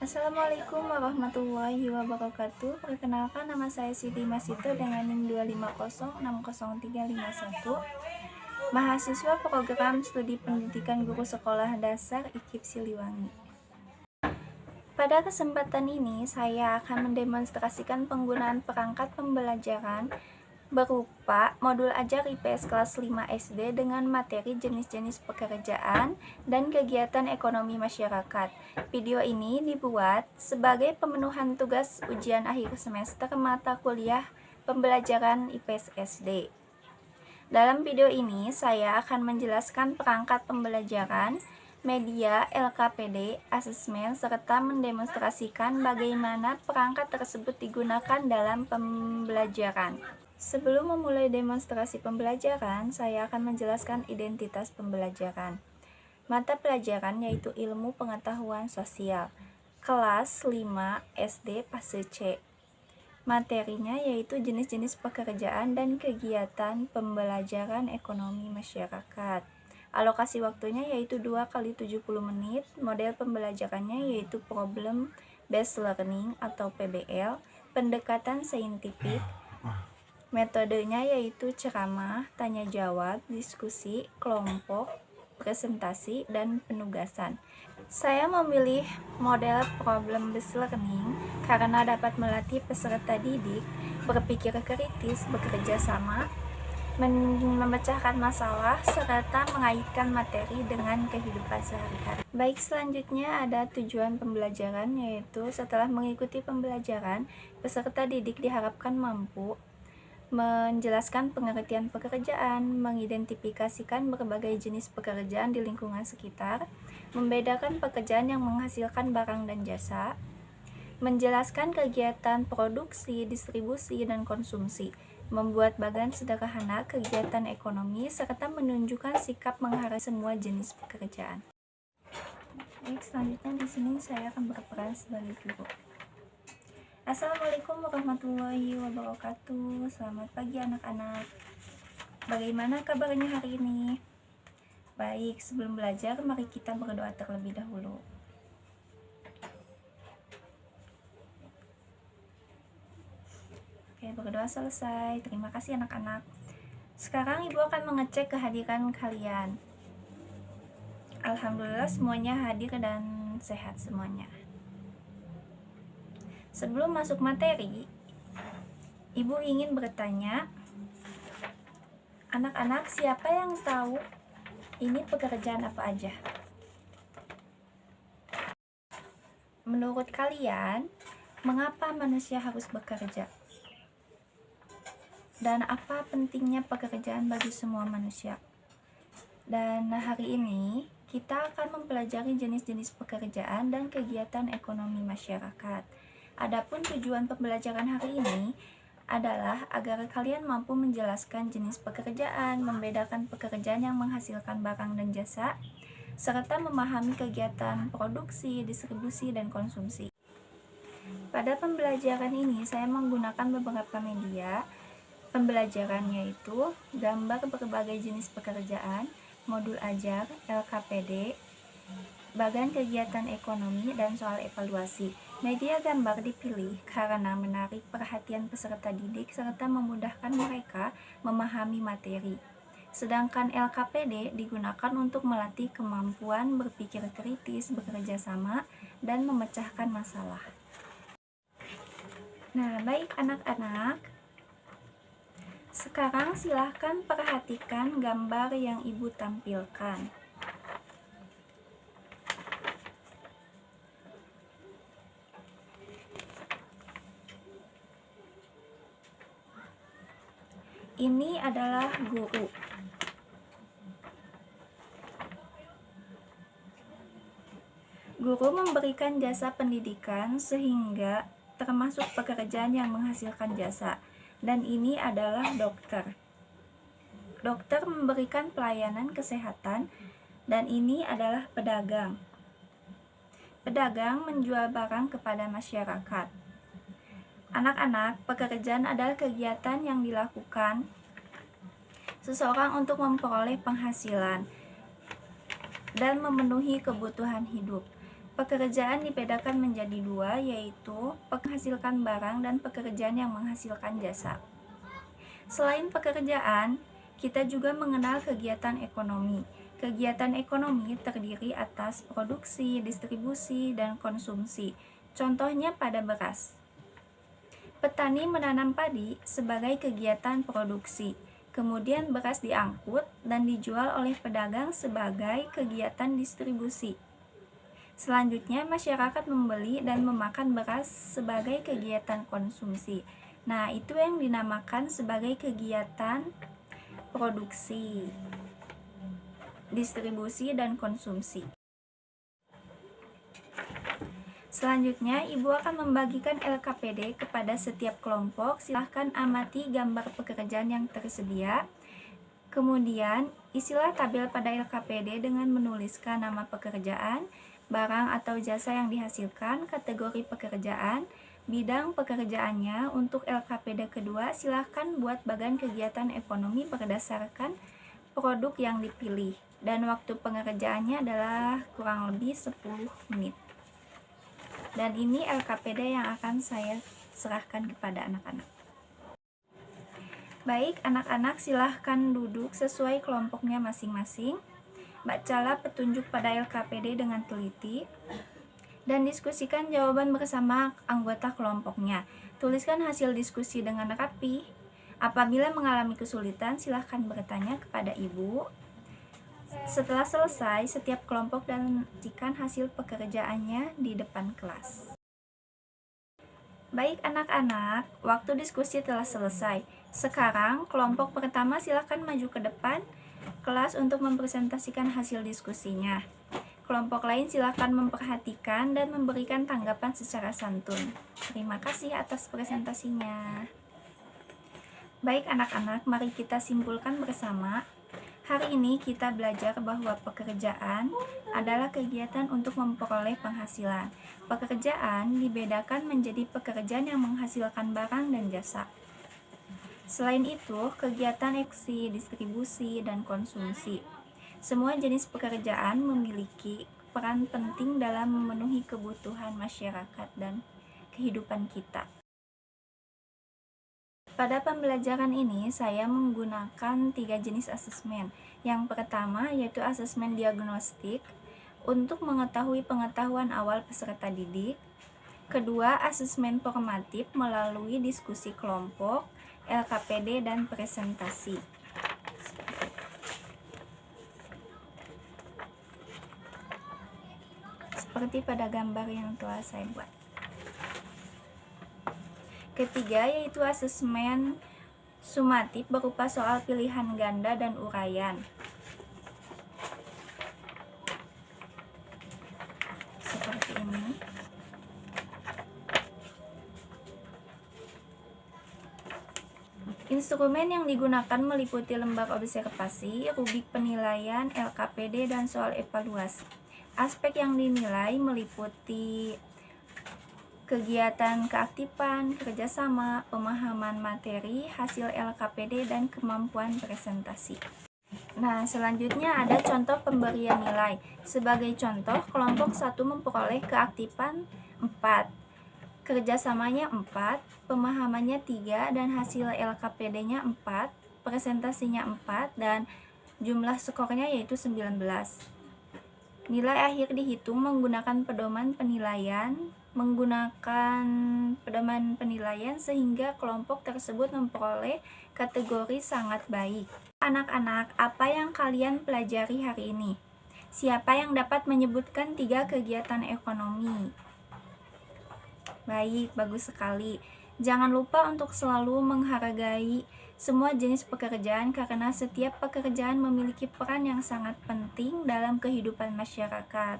Assalamualaikum warahmatullahi wabarakatuh. Perkenalkan, nama saya Siti Masito dengan NIM 250600351, mahasiswa program studi pendidikan guru sekolah dasar IKIP Siliwangi. Pada kesempatan ini saya akan mendemonstrasikan penggunaan perangkat pembelajaran berupa modul ajar IPS kelas 5 SD dengan materi jenis-jenis pekerjaan dan kegiatan ekonomi masyarakat. Video ini dibuat sebagai pemenuhan tugas ujian akhir semester mata kuliah pembelajaran IPS SD. Dalam video ini saya akan menjelaskan perangkat pembelajaran, media, LKPD, asesmen, serta mendemonstrasikan bagaimana perangkat tersebut digunakan dalam pembelajaran. Sebelum memulai demonstrasi pembelajaran, saya akan menjelaskan identitas pembelajaran. Mata pelajaran yaitu ilmu pengetahuan sosial, kelas 5 SD fase C. Materinya yaitu jenis-jenis pekerjaan dan kegiatan pembelajaran ekonomi masyarakat. Alokasi waktunya yaitu 2 kali 70 menit. Model pembelajarannya yaitu problem based learning atau PBL, pendekatan saintifik. Metodenya yaitu ceramah, tanya jawab, diskusi, kelompok, presentasi, dan penugasan. Saya memilih model problem based learning karena dapat melatih peserta didik berpikir kritis, bekerja sama, memecahkan masalah, serta mengaitkan materi dengan kehidupan sehari-hari. Baik, selanjutnya ada tujuan pembelajaran, yaitu setelah mengikuti pembelajaran, peserta didik diharapkan mampu menjelaskan pengertian pekerjaan, mengidentifikasikan berbagai jenis pekerjaan di lingkungan sekitar, membedakan pekerjaan yang menghasilkan barang dan jasa, menjelaskan kegiatan produksi, distribusi, dan konsumsi, membuat bagan sederhana kegiatan ekonomi, serta menunjukkan sikap menghargai semua jenis pekerjaan. Baik, selanjutnya di sini saya akan berperan sebagai guru. Assalamualaikum warahmatullahi wabarakatuh. Selamat pagi anak-anak. Bagaimana kabarnya hari ini? Baik, sebelum belajar mari kita berdoa terlebih dahulu. Oke, berdoa selesai. Terima kasih anak-anak. Sekarang Ibu akan mengecek kehadiran kalian. Alhamdulillah semuanya hadir dan sehat semuanya. Sebelum masuk materi, Ibu ingin bertanya, anak-anak, siapa yang tahu ini pekerjaan apa aja? Menurut kalian, mengapa manusia harus bekerja? Dan apa pentingnya pekerjaan bagi semua manusia? Dan hari ini kita akan mempelajari jenis-jenis pekerjaan dan kegiatan ekonomi masyarakat. Adapun tujuan pembelajaran hari ini adalah agar kalian mampu menjelaskan jenis pekerjaan, membedakan pekerjaan yang menghasilkan barang dan jasa, serta memahami kegiatan produksi, distribusi, dan konsumsi. Pada pembelajaran ini saya menggunakan beberapa media pembelajaran, yaitu gambar berbagai jenis pekerjaan, modul ajar, LKPD, bagan kegiatan ekonomi, dan soal evaluasi. Media gambar dipilih karena menarik perhatian peserta didik serta memudahkan mereka memahami materi. Sedangkan LKPD digunakan untuk melatih kemampuan berpikir kritis, bekerja sama, dan memecahkan masalah. Nah, baik anak-anak. Sekarang silahkan perhatikan gambar yang Ibu tampilkan. Ini adalah guru. Guru memberikan jasa pendidikan sehingga termasuk pekerjaan yang menghasilkan jasa. Dan ini adalah dokter. Dokter memberikan pelayanan kesehatan, dan ini adalah pedagang. Pedagang menjual barang kepada masyarakat. Anak-anak, pekerjaan adalah kegiatan yang dilakukan seseorang untuk memperoleh penghasilan dan memenuhi kebutuhan hidup. Pekerjaan dibedakan menjadi dua, yaitu menghasilkan barang dan pekerjaan yang menghasilkan jasa. Selain pekerjaan, kita juga mengenal kegiatan ekonomi. Kegiatan ekonomi terdiri atas produksi, distribusi, dan konsumsi. Contohnya pada beras. Petani menanam padi sebagai kegiatan produksi. Kemudian beras diangkut dan dijual oleh pedagang sebagai kegiatan distribusi. Selanjutnya, masyarakat membeli dan memakan beras sebagai kegiatan konsumsi. Nah, itu yang dinamakan sebagai kegiatan produksi, distribusi, dan konsumsi. Selanjutnya, Ibu akan membagikan LKPD kepada setiap kelompok. Silahkan amati gambar pekerjaan yang tersedia. Kemudian, isilah tabel pada LKPD dengan menuliskan nama pekerjaan, barang atau jasa yang dihasilkan, kategori pekerjaan, bidang pekerjaannya. Untuk LKPD kedua, silahkan buat bagan kegiatan ekonomi berdasarkan produk yang dipilih. Dan waktu pengerjaannya adalah kurang lebih 10 menit. Dan ini LKPD yang akan saya serahkan kepada anak-anak. Baik, anak-anak silahkan duduk sesuai kelompoknya masing-masing. Bacalah petunjuk pada LKPD dengan teliti dan diskusikan jawaban bersama anggota kelompoknya. Tuliskan hasil diskusi dengan rapi. Apabila mengalami kesulitan, silahkan bertanya kepada Ibu. Setelah selesai, setiap kelompok dan sajikan hasil pekerjaannya di depan kelas. Baik anak-anak, waktu diskusi telah selesai. Sekarang, kelompok pertama silahkan maju ke depan kelas untuk mempresentasikan hasil diskusinya. Kelompok lain silahkan memperhatikan dan memberikan tanggapan secara santun. Terima kasih atas presentasinya. Baik anak-anak, mari kita simpulkan bersama. Hari ini kita belajar bahwa pekerjaan adalah kegiatan untuk memperoleh penghasilan. Pekerjaan dibedakan menjadi pekerjaan yang menghasilkan barang dan jasa. Selain itu, kegiatan eksekusi, distribusi, dan konsumsi. Semua jenis pekerjaan memiliki peran penting dalam memenuhi kebutuhan masyarakat dan kehidupan kita. Pada pembelajaran ini, saya menggunakan 3 jenis asesmen. Yang pertama yaitu asesmen diagnostik untuk mengetahui pengetahuan awal peserta didik. Kedua, asesmen formatif melalui diskusi kelompok, LKPD, dan presentasi. Seperti pada gambar yang telah saya buat. Ketiga yaitu asesmen sumatif berupa soal pilihan ganda dan uraian. Seperti ini. Instrumen yang digunakan meliputi lembar observasi, rubrik penilaian, LKPD, dan soal evaluasi. Aspek yang dinilai meliputi kegiatan keaktifan, kerjasama, pemahaman materi, hasil LKPD, dan kemampuan presentasi. Nah, selanjutnya ada contoh pemberian nilai. Sebagai contoh, kelompok 1 memperoleh keaktifan 4, kerjasamanya 4, pemahamannya 3, dan hasil LKPD-nya 4, presentasinya 4, dan jumlah skornya yaitu 19. Nilai akhir dihitung menggunakan pedoman penilaian sehingga kelompok tersebut memperoleh kategori sangat baik. Anak-anak, apa yang kalian pelajari hari ini? Siapa yang dapat menyebutkan 3 kegiatan ekonomi? Baik, bagus sekali. Jangan lupa untuk selalu menghargai semua jenis pekerjaan karena setiap pekerjaan memiliki peran yang sangat penting dalam kehidupan masyarakat.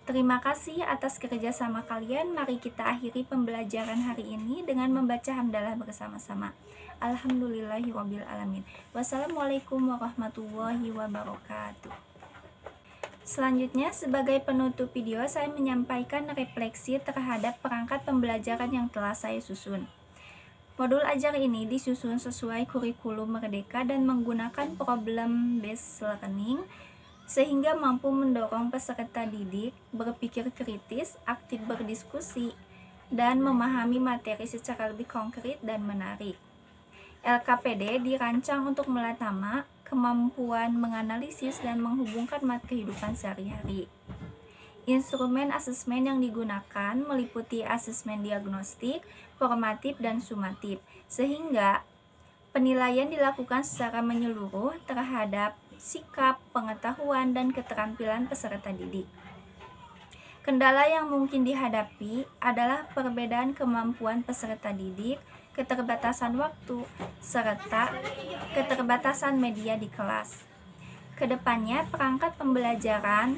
Terima kasih atas kerjasama kalian. Mari kita akhiri pembelajaran hari ini dengan membaca hamdalah bersama-sama. Alhamdulillahirabbil alamin. Wassalamualaikum warahmatullahi wabarakatuh. Selanjutnya, sebagai penutup video, saya menyampaikan refleksi terhadap perangkat pembelajaran yang telah saya susun. Modul ajar ini disusun sesuai kurikulum Merdeka dan menggunakan problem based learning sehingga mampu mendorong peserta didik berpikir kritis, aktif berdiskusi, dan memahami materi secara lebih konkret dan menarik. LKPD dirancang untuk melatama kemampuan menganalisis dan menghubungkan kehidupan sehari-hari. Instrumen asesmen yang digunakan meliputi asesmen diagnostik, formatif, dan sumatif, sehingga penilaian dilakukan secara menyeluruh terhadap sikap, pengetahuan, dan keterampilan peserta didik. Kendala yang mungkin dihadapi adalah perbedaan kemampuan peserta didik, keterbatasan waktu, serta keterbatasan media di kelas. Kedepannya, perangkat pembelajaran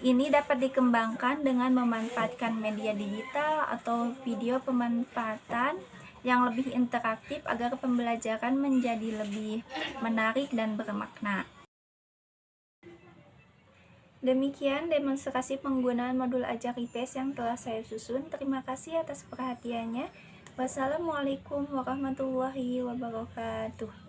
ini dapat dikembangkan dengan memanfaatkan media digital atau video pemanfaatan yang lebih interaktif agar pembelajaran menjadi lebih menarik dan bermakna. Demikian demonstrasi penggunaan modul Ajar IPS yang telah saya susun. Terima kasih atas perhatiannya. Wassalamualaikum warahmatullahi wabarakatuh.